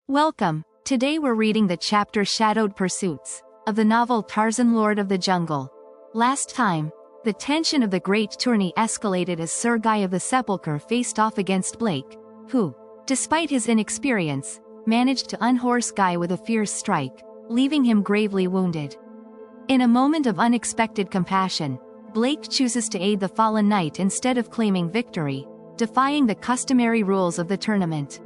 Welcome. Today we're reading the chapter Shadowed Pursuits of the novel Tarzan, Lord of the Jungle. Last time, the tension of the great tourney escalated as Sir Guy of the Sepulchre faced off against Blake, who, despite his inexperience, managed to unhorse Guy with a fierce strike, leaving him gravely wounded. In a moment of unexpected compassion, Blake chooses to aid the fallen knight instead of claiming victory, defying the customary rules of the tournament.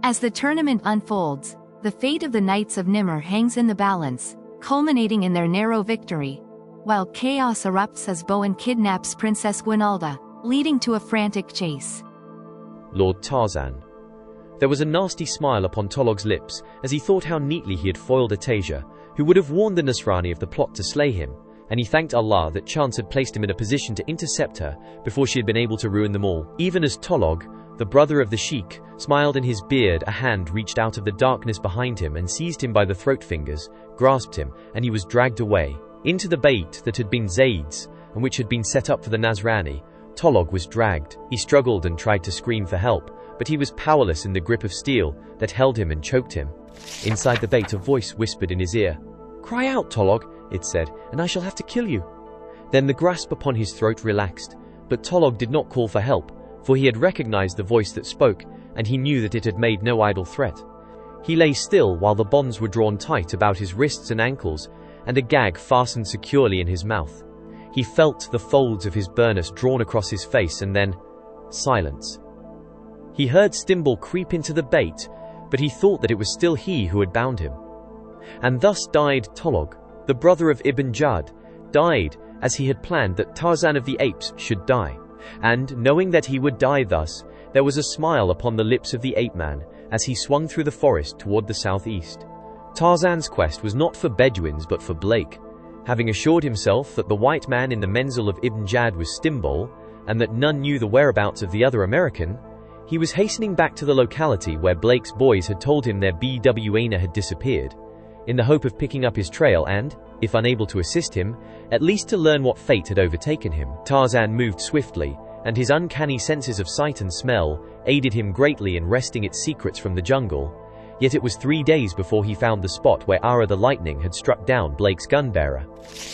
As the tournament unfolds, the fate of the Knights of Nimr hangs in the balance, culminating in their narrow victory, while chaos erupts as Bowen kidnaps Princess Gwynalda, leading to a frantic chase. Lord Tarzan. There was a nasty smile upon Tolog's lips as he thought how neatly he had foiled Atasia, who would have warned the Nasrani of the plot to slay him, and he thanked Allah that chance had placed him in a position to intercept her before she had been able to ruin them all. Even as Tolog, the brother of the Sheik, smiled in his beard, a hand reached out of the darkness behind him and seized him by the throat fingers, grasped him, and he was dragged away. Into the bait that had been Zaid's, and which had been set up for the Nasrani, Tolog was dragged. He struggled and tried to scream for help, but he was powerless in the grip of steel that held him and choked him. Inside the bait a voice whispered in his ear. "Cry out, Tolog," it said, "and I shall have to kill you." Then the grasp upon his throat relaxed, but Tolog did not call for help, for he had recognized the voice that spoke, and he knew that it had made no idle threat. He lay still while the bonds were drawn tight about his wrists and ankles, and a gag fastened securely in his mouth. He felt the folds of his burnous drawn across his face, and then silence. He heard Stimble creep into the bait, but he thought that it was still he who had bound him. And thus died Tolog, the brother of Ibn Jad, died as he had planned that Tarzan of the Apes should die. And, knowing that he would die thus, there was a smile upon the lips of the ape-man as he swung through the forest toward the southeast. Tarzan's quest was not for Bedouins but for Blake. Having assured himself that the white man in the menzil of Ibn Jad was Stimbol, and that none knew the whereabouts of the other American, he was hastening back to the locality where Blake's boys had told him their Bedouina had disappeared, in the hope of picking up his trail and, if unable to assist him, at least to learn what fate had overtaken him. Tarzan moved swiftly, and his uncanny senses of sight and smell aided him greatly in wresting its secrets from the jungle. Yet it was 3 days before he found the spot where Ara the Lightning had struck down Blake's gun-bearer.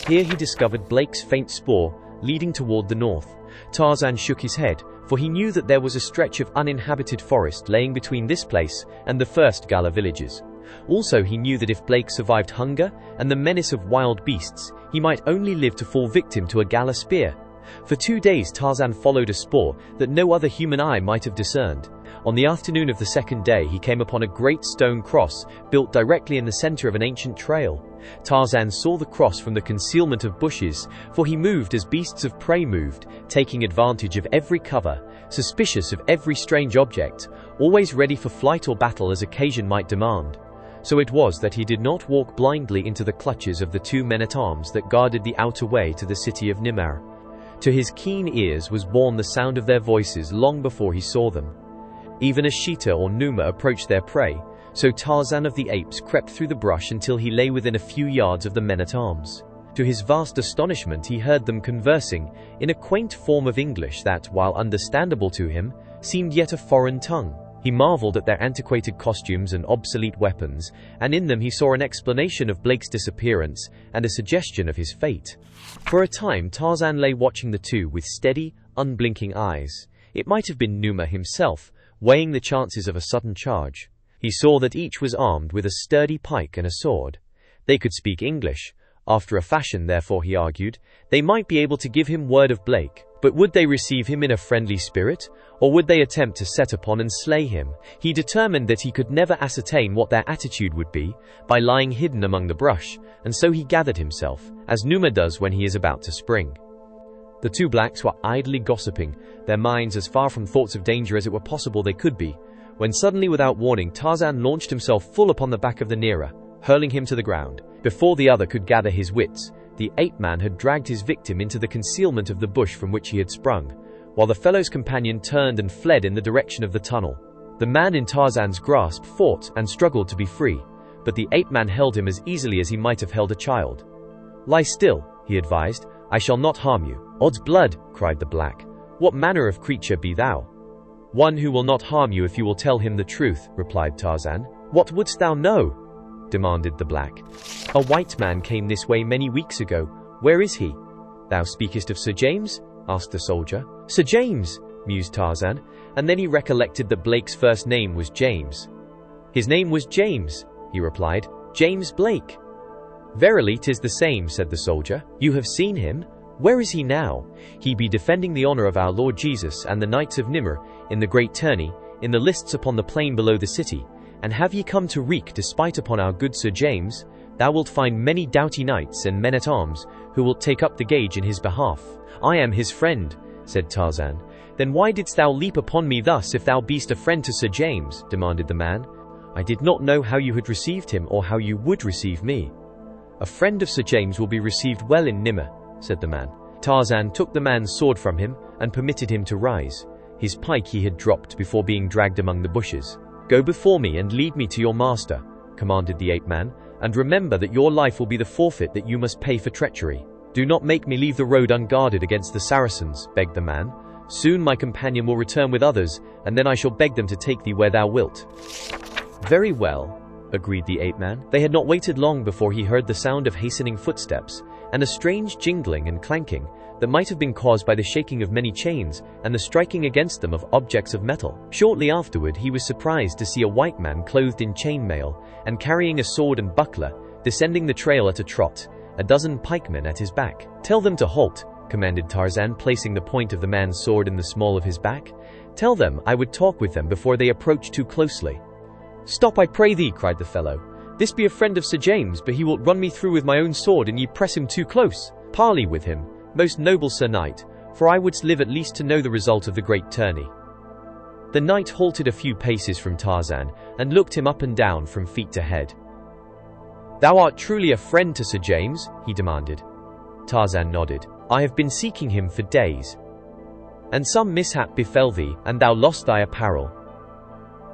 Here he discovered Blake's faint spoor, leading toward the north. Tarzan shook his head, for he knew that there was a stretch of uninhabited forest laying between this place and the first Gala villages. Also he knew that if Blake survived hunger and the menace of wild beasts, he might only live to fall victim to a Gala spear. For 2 days Tarzan followed a spoor that no other human eye might have discerned. On the afternoon of the second day he came upon a great stone cross, built directly in the center of an ancient trail. Tarzan saw the cross from the concealment of bushes, for he moved as beasts of prey moved, taking advantage of every cover, suspicious of every strange object, always ready for flight or battle as occasion might demand. So it was that he did not walk blindly into the clutches of the 2 men-at-arms that guarded the outer way to the city of Nimr. To his keen ears was borne the sound of their voices long before he saw them. Even as Sheeta or Numa approached their prey, so Tarzan of the Apes crept through the brush until he lay within a few yards of the men-at-arms. To his vast astonishment he heard them conversing in a quaint form of English that, while understandable to him, seemed yet a foreign tongue. He marveled at their antiquated costumes and obsolete weapons, and in them he saw an explanation of Blake's disappearance and a suggestion of his fate. For a time Tarzan lay watching the two with steady, unblinking eyes. It might have been Numa himself, weighing the chances of a sudden charge. He saw that each was armed with a sturdy pike and a sword. They could speak English. After a fashion, therefore, he argued, they might be able to give him word of Blake. But would they receive him in a friendly spirit, or would they attempt to set upon and slay him? He determined that he could never ascertain what their attitude would be by lying hidden among the brush, and so he gathered himself, as Numa does when he is about to spring. The 2 blacks were idly gossiping, their minds as far from thoughts of danger as it were possible they could be, when suddenly, without warning, Tarzan launched himself full upon the back of the nearer, hurling him to the ground. Before the other could gather his wits, the ape-man had dragged his victim into the concealment of the bush from which he had sprung, while the fellow's companion turned and fled in the direction of the tunnel. The man in Tarzan's grasp fought and struggled to be free, but the ape-man held him as easily as he might have held a child. "Lie still," he advised. "I shall not harm you." "Od's blood," cried the black. "What manner of creature be thou?" "One who will not harm you if you will tell him the truth," replied Tarzan. "What wouldst thou know?" demanded the black. "A white man came this way many weeks ago. Where is he?" "Thou speakest of Sir James?" asked the soldier. "Sir James," mused Tarzan, and then he recollected that Blake's first name was James. "His name was James," he replied. "James Blake." "Verily 'tis the same," said the soldier. "You have seen him? Where is he now? He be defending the honor of our Lord Jesus and the knights of Nimr, in the great tourney, in the lists upon the plain below the city. And have ye come to wreak despite upon our good Sir James? Thou wilt find many doughty knights and men-at-arms, who will take up the gage in his behalf." "I am his friend," said Tarzan. "Then why didst thou leap upon me thus if thou beest a friend to Sir James?" demanded the man. "I did not know how you had received him or how you would receive me." "A friend of Sir James will be received well in Nimr," said the man. Tarzan took the man's sword from him and permitted him to rise. His pike he had dropped before being dragged among the bushes. "Go before me and lead me to your master," commanded the ape-man, "and remember that your life will be the forfeit that you must pay for treachery." "Do not make me leave the road unguarded against the Saracens," begged the man. "Soon my companion will return with others, and then I shall beg them to take thee where thou wilt." "Very well," agreed the ape-man. They had not waited long before he heard the sound of hastening footsteps, and a strange jingling and clanking that might have been caused by the shaking of many chains and the striking against them of objects of metal. Shortly afterward he was surprised to see a white man clothed in chainmail and carrying a sword and buckler, descending the trail at a trot, a dozen pikemen at his back. "Tell them to halt," commanded Tarzan, placing the point of the man's sword in the small of his back. "Tell them I would talk with them before they approach too closely." "Stop, I pray thee," cried the fellow. "This be a friend of Sir James, but he will run me through with my own sword, and ye press him too close. Parley with him, most noble Sir Knight, for I would live at least to know the result of the great tourney." The knight halted a few paces from Tarzan and looked him up and down from feet to head. "Thou art truly a friend to Sir James?" he demanded. Tarzan nodded. "I have been seeking him for days." "And some mishap befell thee, and thou lost thy apparel?"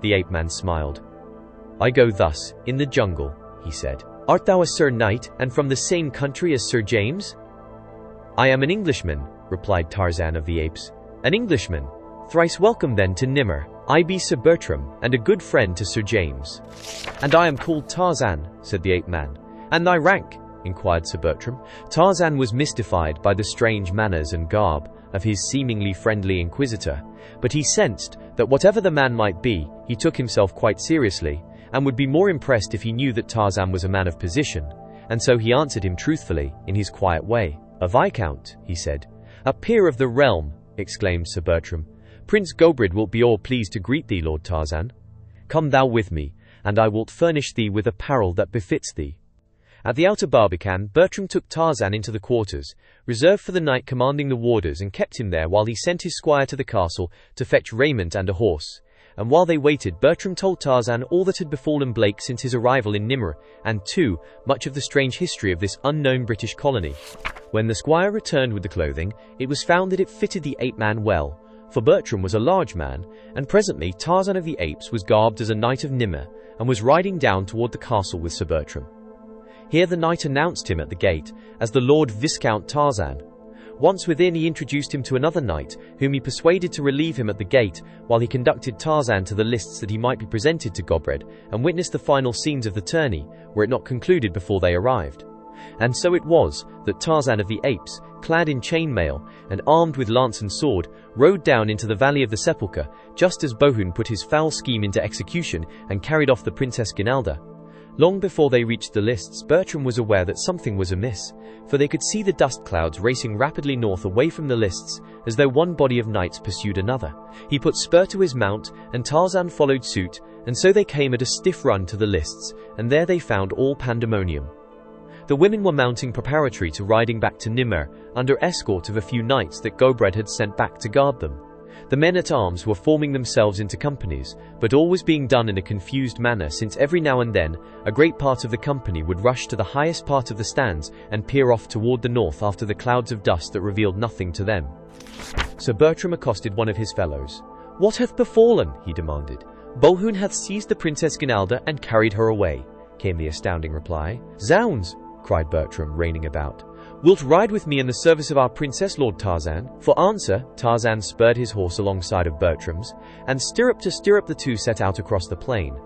The ape-man smiled. "I go thus, in the jungle," he said. "Art thou a Sir Knight, and from the same country as Sir James?" "I am an Englishman," replied Tarzan of the Apes. "An Englishman? Thrice welcome then to Nimr. I be Sir Bertram, and a good friend to Sir James." "And I am called Tarzan," said the ape-man. "And thy rank?" inquired Sir Bertram. Tarzan was mystified by the strange manners and garb of his seemingly friendly inquisitor, but he sensed that whatever the man might be, he took himself quite seriously, and would be more impressed if he knew that Tarzan was a man of position, and so he answered him truthfully, in his quiet way. "A viscount," he said. "A peer of the realm," exclaimed Sir Bertram. "Prince Gobrid wilt be all pleased to greet thee, Lord Tarzan. Come thou with me, and I wilt furnish thee with apparel that befits thee." At the outer barbican, Bertram took Tarzan into the quarters, reserved for the knight commanding the warders, and kept him there while he sent his squire to the castle to fetch raiment and a horse. And while they waited, Bertram told Tarzan all that had befallen Blake since his arrival in Nimr, and too much of the strange history of this unknown British colony. When the squire returned with the clothing, it was found that it fitted the ape-man well, for Bertram was a large man, and presently Tarzan of the Apes was garbed as a knight of Nimr, and was riding down toward the castle with Sir Bertram. Here the knight announced him at the gate as the Lord Viscount Tarzan. Once within, he introduced him to another knight, whom he persuaded to relieve him at the gate, while he conducted Tarzan to the lists that he might be presented to Gobred, and witness the final scenes of the tourney, were it not concluded before they arrived. And so it was that Tarzan of the Apes, clad in chainmail, and armed with lance and sword, rode down into the Valley of the Sepulchre, just as Bohun put his foul scheme into execution, and carried off the Princess Ginalda. Long before they reached the lists, Bertram was aware that something was amiss, for they could see the dust clouds racing rapidly north away from the lists, as though one body of knights pursued another. He put spur to his mount, and Tarzan followed suit, and so they came at a stiff run to the lists, and there they found all pandemonium. The women were mounting preparatory to riding back to Nimr, under escort of a few knights that Gobred had sent back to guard them. The men-at-arms were forming themselves into companies, but all was being done in a confused manner, since every now and then a great part of the company would rush to the highest part of the stands and peer off toward the north after the clouds of dust that revealed nothing to them. Sir Bertram accosted one of his fellows. "What hath befallen?" he demanded. "Bohun hath seized the Princess Ginalda and carried her away," came the astounding reply. "Zounds!" cried Bertram, reining about. "Wilt ride with me in the service of our princess, Lord Tarzan?" For answer, Tarzan spurred his horse alongside of Bertram's, and stirrup to stirrup the two set out across the plain.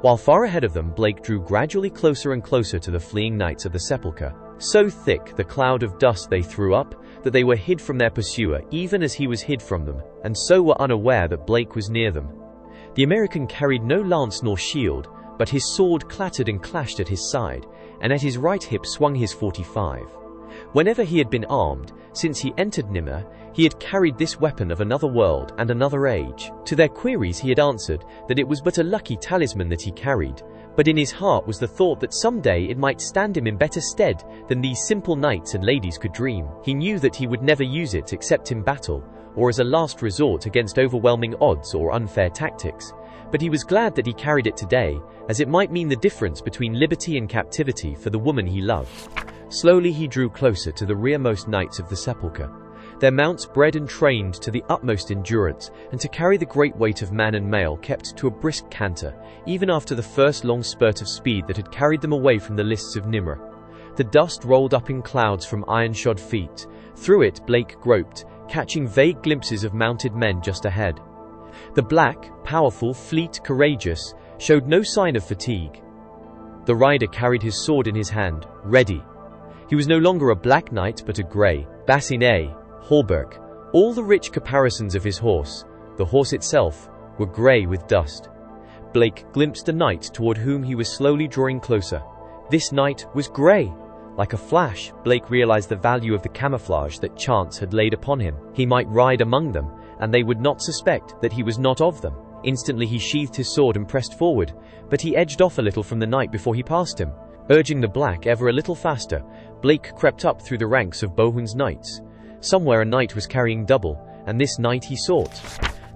While far ahead of them, Blake drew gradually closer and closer to the fleeing Knights of the Sepulchre. So thick the cloud of dust they threw up that they were hid from their pursuer even as he was hid from them, and so were unaware that Blake was near them. The American carried no lance nor shield, but his sword clattered and clashed at his side, and at his right hip swung his 45. Whenever he had been armed, since he entered Nimmer, he had carried this weapon of another world and another age. To their queries he had answered that it was but a lucky talisman that he carried, but in his heart was the thought that someday it might stand him in better stead than these simple knights and ladies could dream. He knew that he would never use it except in battle, or as a last resort against overwhelming odds or unfair tactics, but he was glad that he carried it today, as it might mean the difference between liberty and captivity for the woman he loved. Slowly he drew closer to the rearmost Knights of the Sepulchre, their mounts bred and trained to the utmost endurance, and to carry the great weight of man and mail kept to a brisk canter, even after the first long spurt of speed that had carried them away from the lists of Nimr. The dust rolled up in clouds from iron-shod feet. Through it Blake groped, catching vague glimpses of mounted men just ahead. The black, powerful, fleet, courageous, showed no sign of fatigue. The rider carried his sword in his hand, ready. He was no longer a black knight but a grey, bassinet, hauberk. All the rich caparisons of his horse, the horse itself, were grey with dust. Blake glimpsed a knight toward whom he was slowly drawing closer. This knight was grey. Like a flash, Blake realized the value of the camouflage that chance had laid upon him. He might ride among them, and they would not suspect that he was not of them. Instantly he sheathed his sword and pressed forward, but he edged off a little from the knight before he passed him. Urging the black ever a little faster, Blake crept up through the ranks of Bohun's knights. Somewhere a knight was carrying double, and this knight he sought.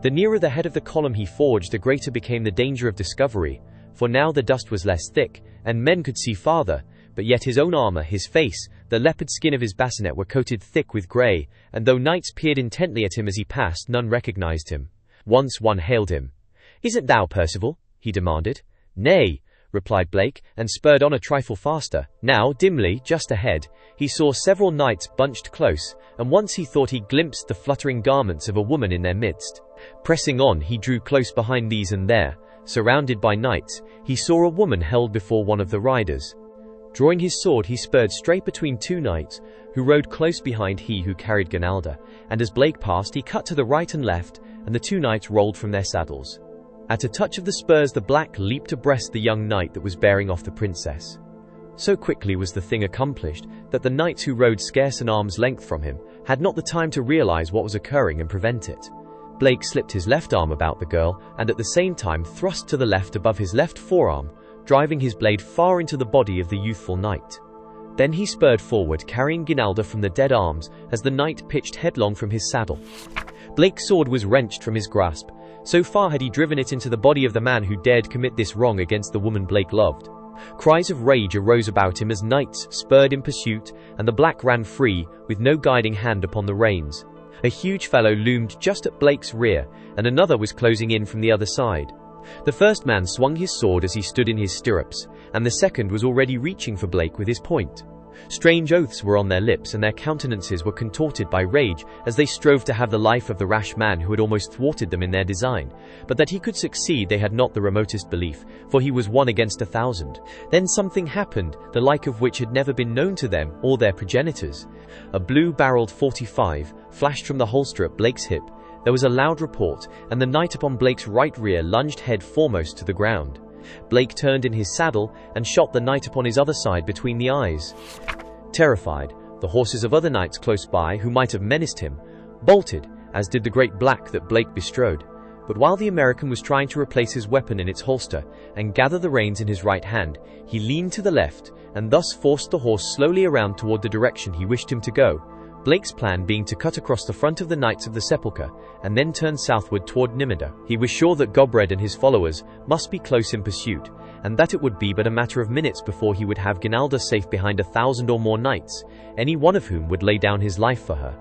The nearer the head of the column he forged, the greater became the danger of discovery, for now the dust was less thick, and men could see farther, but yet his own armor, his face, the leopard skin of his bassinet were coated thick with grey, and though knights peered intently at him as he passed, none recognized him. Once one hailed him. "Isn't thou Percival?" he demanded. "Nay," replied Blake, and spurred on a trifle faster. Now, dimly, just ahead, he saw several knights bunched close, and once he thought he glimpsed the fluttering garments of a woman in their midst. Pressing on, he drew close behind these, and there, surrounded by knights, he saw a woman held before one of the riders. Drawing his sword, he spurred straight between two knights, who rode close behind he who carried Ginalda, and as Blake passed, he cut to the right and left, and the two knights rolled from their saddles. At a touch of the spurs, the black leaped abreast the young knight that was bearing off the princess. So quickly was the thing accomplished that the knights who rode scarce an arm's length from him had not the time to realize what was occurring and prevent it. Blake slipped his left arm about the girl and at the same time thrust to the left above his left forearm, driving his blade far into the body of the youthful knight. Then he spurred forward, carrying Ginalda from the dead arms as the knight pitched headlong from his saddle. Blake's sword was wrenched from his grasp. So far had he driven it into the body of the man who dared commit this wrong against the woman Blake loved. Cries of rage arose about him as knights spurred in pursuit, and the black ran free, with no guiding hand upon the reins. A huge fellow loomed just at Blake's rear, and another was closing in from the other side. The first man swung his sword as he stood in his stirrups, and the second was already reaching for Blake with his point. Strange oaths were on their lips, and their countenances were contorted by rage as they strove to have the life of the rash man who had almost thwarted them in their design. But that he could succeed they had not the remotest belief, for he was 1 against 1,000. Then something happened, the like of which had never been known to them or their progenitors. A blue-barreled 45 flashed from the holster at Blake's hip. There was a loud report, and the knight upon Blake's right rear lunged head foremost to the ground. Blake turned in his saddle and shot the knight upon his other side between the eyes. Terrified, the horses of other knights close by, who might have menaced him, bolted, as did the great black that Blake bestrode. But while the American was trying to replace his weapon in its holster and gather the reins in his right hand, he leaned to the left and thus forced the horse slowly around toward the direction he wished him to go, Blake's plan being to cut across the front of the Knights of the Sepulchre and then turn southward toward Nimida. He was sure that Gobred and his followers must be close in pursuit, and that it would be but a matter of minutes before he would have Ginalda safe behind 1,000 or more knights, any one of whom would lay down his life for her.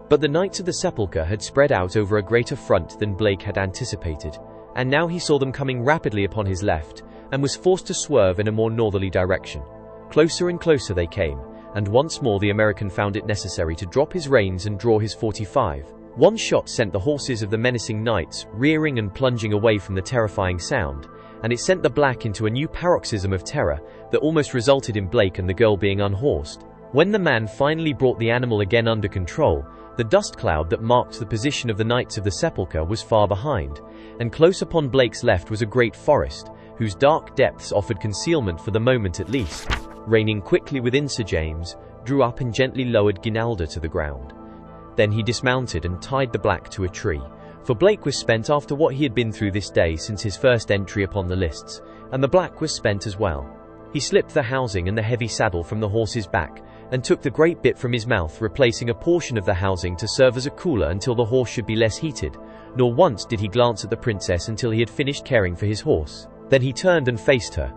But the Knights of the Sepulchre had spread out over a greater front than Blake had anticipated, and now he saw them coming rapidly upon his left, and was forced to swerve in a more northerly direction. Closer and closer they came, and once more the American found it necessary to drop his reins and draw his 45. One shot sent the horses of the menacing knights rearing and plunging away from the terrifying sound, and it sent the black into a new paroxysm of terror that almost resulted in Blake and the girl being unhorsed. When the man finally brought the animal again under control, the dust cloud that marked the position of the Knights of the Sepulchre was far behind, and close upon Blake's left was a great forest, whose dark depths offered concealment for the moment at least. Reining quickly within, Sir James drew up and gently lowered Ginalda to the ground. Then he dismounted and tied the black to a tree, for Blake was spent after what he had been through this day since his first entry upon the lists, and the black was spent as well. He slipped the housing and the heavy saddle from the horse's back, and took the great bit from his mouth, replacing a portion of the housing to serve as a cooler until the horse should be less heated. Nor once did he glance at the princess until he had finished caring for his horse. Then he turned and faced her.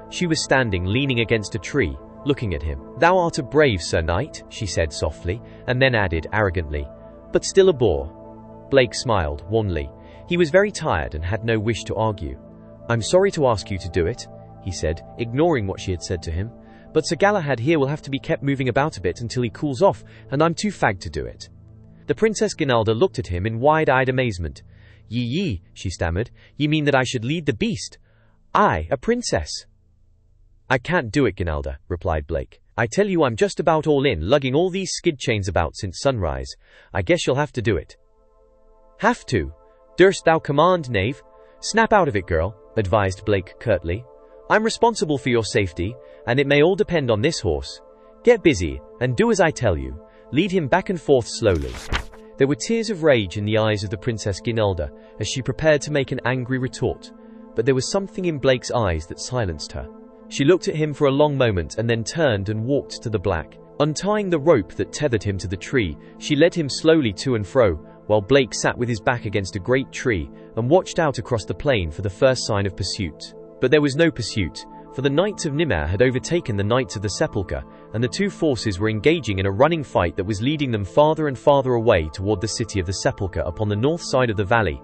She was standing leaning against a tree, looking at him. "Thou art a brave Sir Knight," she said softly, and then added arrogantly, "but still a boor." Blake smiled wanly. He was very tired and had no wish to argue. "I'm sorry to ask you to do it," he said, ignoring what she had said to him, "but Sir Galahad here will have to be kept moving about a bit until he cools off, and I'm too fagged to do it." The Princess Ginalda looked at him in wide-eyed amazement. Ye, she stammered. "Ye mean that I should lead the beast? I, a princess?" "I can't do it, Ginalda," replied Blake. "I tell you I'm just about all in, lugging all these skid chains about since sunrise. I guess you'll have to do it." "Have to? Durst thou command, knave? Snap out of it, girl," advised Blake curtly. "I'm responsible for your safety, and it may all depend on this horse. Get busy, and do as I tell you. Lead him back and forth slowly." There were tears of rage in the eyes of the Princess Ginalda as she prepared to make an angry retort, but there was something in Blake's eyes that silenced her. She looked at him for a long moment and then turned and walked to the black. Untying the rope that tethered him to the tree, she led him slowly to and fro, while Blake sat with his back against a great tree and watched out across the plain for the first sign of pursuit. But there was no pursuit, for the Knights of Nimmer had overtaken the Knights of the Sepulchre, and the two forces were engaging in a running fight that was leading them farther and farther away toward the city of the Sepulchre upon the north side of the valley.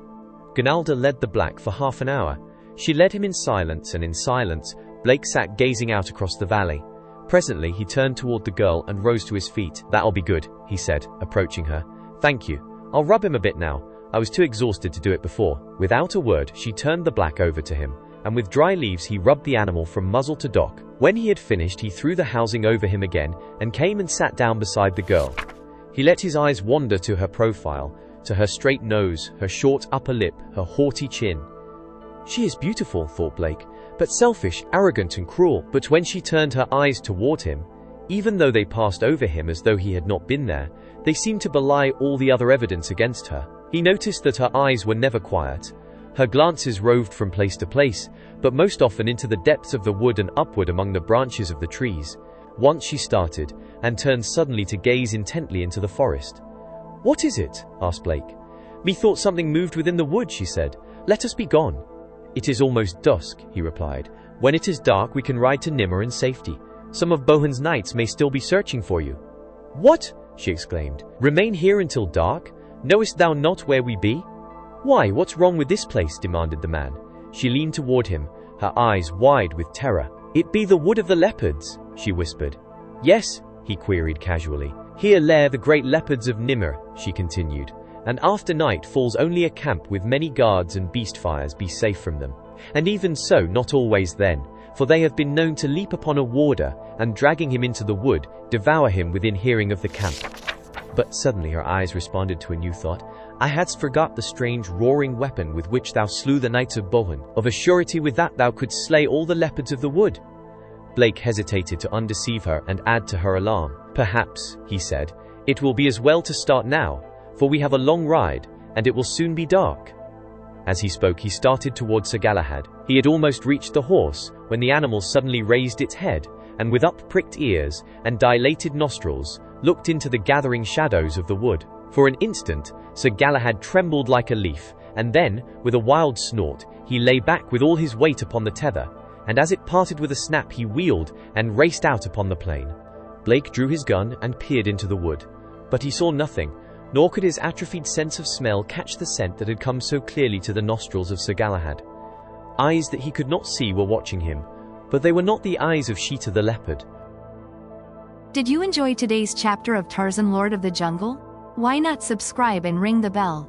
Ginalda led the black for half an hour. She led him in silence, and in silence, Blake sat gazing out across the valley. Presently he turned toward the girl and rose to his feet. "That'll be good," he said, approaching her. "Thank you. I'll rub him a bit now. I was too exhausted to do it before." Without a word, she turned the black over to him, and with dry leaves he rubbed the animal from muzzle to dock. When he had finished, he threw the housing over him again and came and sat down beside the girl. He let his eyes wander to her profile, to her straight nose, her short upper lip, her haughty chin. "She is beautiful," thought Blake, "but selfish, arrogant and cruel." But when she turned her eyes toward him, even though they passed over him as though he had not been there, they seemed to belie all the other evidence against her. He noticed that her eyes were never quiet. Her glances roved from place to place, but most often into the depths of the wood and upward among the branches of the trees. Once she started, and turned suddenly to gaze intently into the forest. "What is it?" asked Blake. "Methought something moved within the wood," she said. "Let us be gone." "It is almost dusk," he replied. "When it is dark we can ride to Nimmer in safety. Some of Bohun's knights may still be searching for you." "What?" she exclaimed. "Remain here until dark? Knowest thou not where we be?" "Why, what's wrong with this place?" demanded the man. She leaned toward him, her eyes wide with terror. "It be the Wood of the Leopards," she whispered. "Yes?" he queried casually. "Here lair the great leopards of Nimmer," she continued, "and after night falls only a camp with many guards and beast fires be safe from them. And even so, not always then, for they have been known to leap upon a warder, and dragging him into the wood, devour him within hearing of the camp." But suddenly her eyes responded to a new thought. "I hadst forgot the strange roaring weapon with which thou slew the knights of Bohun. Of a surety with that thou couldst slay all the leopards of the wood." Blake hesitated to undeceive her and add to her alarm. "Perhaps," he said, "it will be as well to start now, for we have a long ride, and it will soon be dark." As he spoke, he started towards Sir Galahad. He had almost reached the horse, when the animal suddenly raised its head, and with up-pricked ears and dilated nostrils, looked into the gathering shadows of the wood. For an instant, Sir Galahad trembled like a leaf, and then, with a wild snort, he lay back with all his weight upon the tether, and as it parted with a snap he wheeled and raced out upon the plain. Blake drew his gun and peered into the wood, but he saw nothing, nor could his atrophied sense of smell catch the scent that had come so clearly to the nostrils of Sir Galahad. Eyes that he could not see were watching him, but they were not the eyes of Sheeta the leopard. Did you enjoy today's chapter of Tarzan, Lord of the Jungle? Why not subscribe and ring the bell?